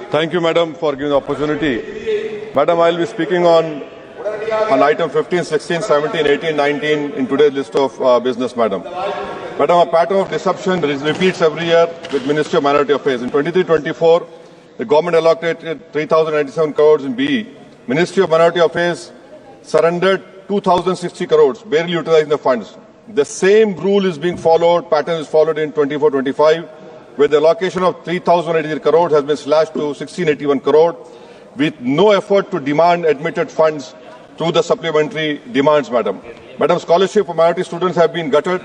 Thank you, madam, for giving the opportunity. Madam, I will be speaking on item 15, 16, 17, 18, 19 in today's list of business, madam. Madam, a pattern of deception repeats every year with Ministry of Minority Affairs. In 23-24, the government allocated 3,097 crores in BE. Ministry of Minority Affairs surrendered 2,060 crores, barely utilizing the funds. The same rule is being followed, pattern is followed in 24-25, where the allocation of 3,083 crores has been slashed to 1,681 crores, with no effort to demand admitted funds through the supplementary demands, madam. Madam, scholarship for minority students have been gutted.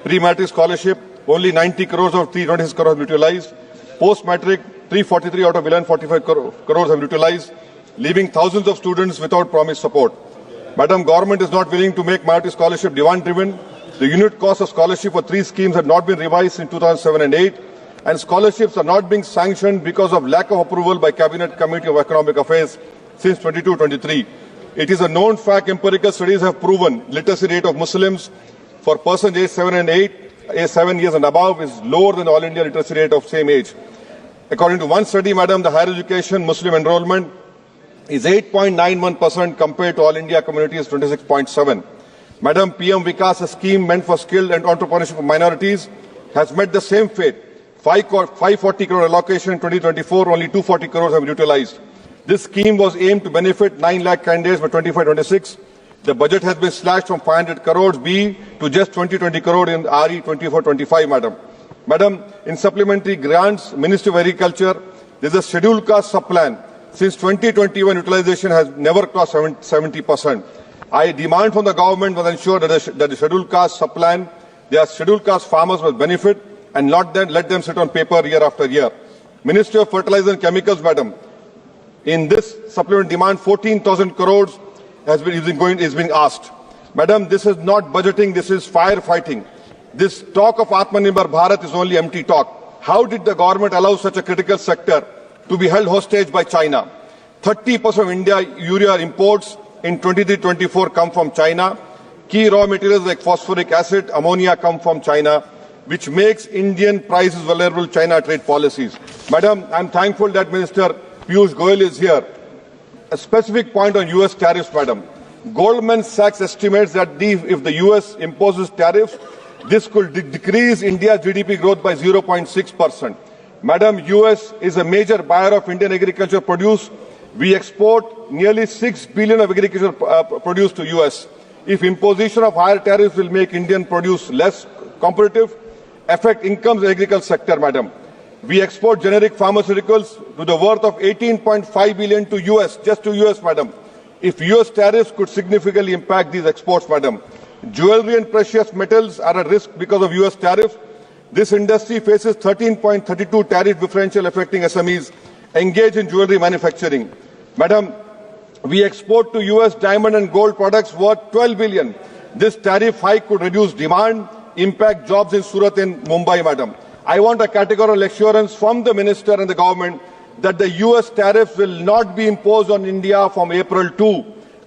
Pre-matric scholarship, only 90 crores of 326 crores have been utilized. Post-matric, 343 out of 1145 crores have been utilized, leaving thousands of students without promised support. Madam, government is not willing to make minority scholarship demand-driven. The unit cost of scholarship for 3 schemes had not been revised in 2007 and 8, and scholarships are not being sanctioned because of lack of approval by Cabinet Committee of Economic Affairs since 22-23. It is a known fact, empirical studies have proven literacy rate of Muslims for persons aged 7 years and above is lower than all India literacy rate of same age. According to one study, madam, the higher education Muslim enrollment is 8.91% compared to all India communities 26.7. Madam, PM Vikas, a scheme meant for skilled and entrepreneurship of minorities, has met the same fate. 540 crore allocation in 2024, only 240 crores have been utilized. This scheme was aimed to benefit 9 lakh candidates by 25-26. The budget has been slashed from 500 crores B to just 20 crore in RE 24-25, madam. Madam, in supplementary grants, Ministry of Agriculture, there is a scheduled caste sub-plan. Since 2021, utilization has never crossed 70%. I demand from the government to ensure that the scheduled caste sub-plan, their scheduled caste farmers must benefit and not then let them sit on paper year after year. Ministry of Fertilizer and Chemicals, madam, in this supplement demand, 14,000 crores is being asked. Madam, this is not budgeting, this is firefighting. This talk of Atmanirbhar Bharat is only empty talk. How did the government allow such a critical sector to be held hostage by China? 30% of India urea imports in 23-24 come from China. Key raw materials like phosphoric acid, ammonia come from China, which makes Indian prices vulnerable to China trade policies. Madam, I'm thankful that Minister Piyush Goyal is here. A specific point on US tariffs, madam. Goldman Sachs estimates that if the US imposes tariffs, this could decrease India's GDP growth by 0.6%. Madam, US is a major buyer of Indian agricultural produce. We export nearly 6 billion of agricultural produce to US. If imposition of higher tariffs will make Indian produce less competitive, affect incomes in the agriculture sector, madam. We export generic pharmaceuticals to the worth of 18.5 billion to US, just to US, madam. If US tariffs could significantly impact these exports, madam. Jewelry and precious metals are at risk because of US tariffs. This industry faces 13.32 tariff differential affecting SMEs engaged in jewelry manufacturing. Madam, we export to US diamond and gold products worth 12 billion. This tariff hike could reduce demand, impact jobs in Surat and Mumbai, madam. I want a categorical assurance from the minister and the government that the US tariffs will not be imposed on India from April 2.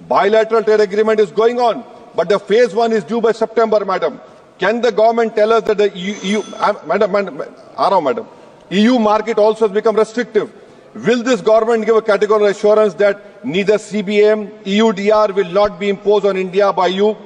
Bilateral trade agreement is going on, but the phase 1 is due by September, madam. Can the government tell us that the EU market also has become restrictive? Will this government give a categorical assurance that neither CBM, EUDR will not be imposed on India by you,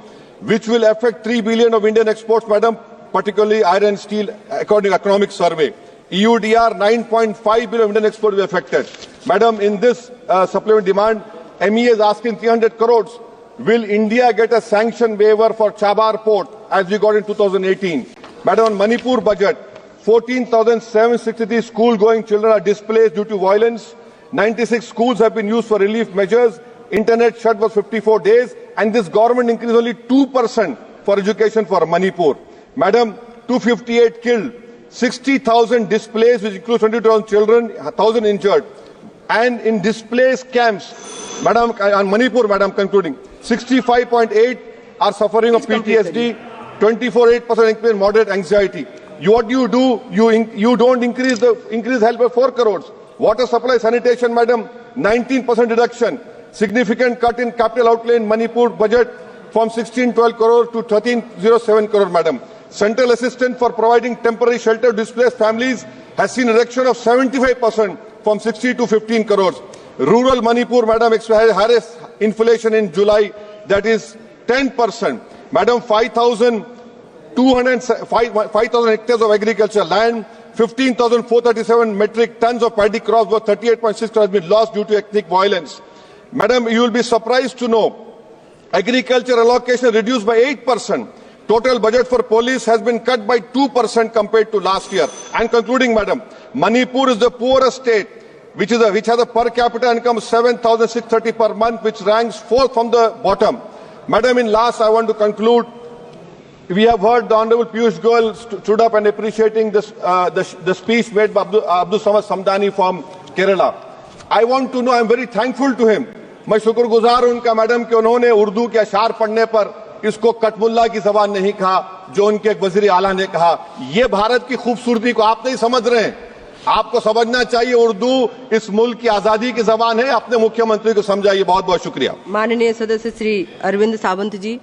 which will affect 3 billion of Indian exports, madam, particularly iron and steel, according to economic survey. EUDR, 9.5 billion Indian exports will be affected. Madam, in this supplement demand, MEA is asking 300 crores. Will India get a sanction waiver for Chabar port as we got in 2018? Madam, on Manipur budget, 14,763 school-going children are displaced due to violence. 96 schools have been used for relief measures. Internet shut for 54 days. And this government increased only 2% for education for Manipur. Madam, 258 killed, 60,000 displaced, which includes 20,000 children, 1,000 injured. And in displaced camps, madam, on Manipur, madam, concluding, 65.8 are suffering of PTSD, 24.8% increase in moderate anxiety. What do? You don't increase help by 4 crores. Water supply sanitation, madam, 19% reduction. Significant cut in capital outlay in Manipur budget from 1612 crore to 1307 crore, madam. Central assistance for providing temporary shelter to displaced families has seen a reduction of 75% from 60 to 15 crores. Rural Manipur, madam, has highest inflation in July, that is 10%. Madam, 5,000 hectares of agricultural land, 15,437 metric tons of paddy crops worth 38.6 crores has been lost due to ethnic violence. Madam, you will be surprised to know agriculture allocation reduced by 8%. Total budget for police has been cut by 2% compared to last year. And concluding, madam, Manipur is the poorest state, which has a per capita income of 7,630 per month, which ranks fourth from the bottom. Madam, in last, I want to conclude. We have heard the Honorable Piyush Goyal stood up and appreciating this, the speech made by Abdul Samad Samdani from Kerala. I want to know, I am very thankful to him. मैं शुक्रगुजार हूं उनका madam कि उन्होंने उर्दू के अशार पढ़ने पर इसको कटमुल्ला की जबान नहीं कहा, जो उनके एक वजीर आला ने कहा। ये भारत की खूबसूरती को आप नहीं समझ रहे हैं। आपको समझना चाहिए उर्दू इस मुल्क की आजादी की जबान है। अपने मुख्यमंत्री को समझाइए। बहुत बहुत शुक्रिया। माननीय सदस्य श्री अरविंद सावंत जी।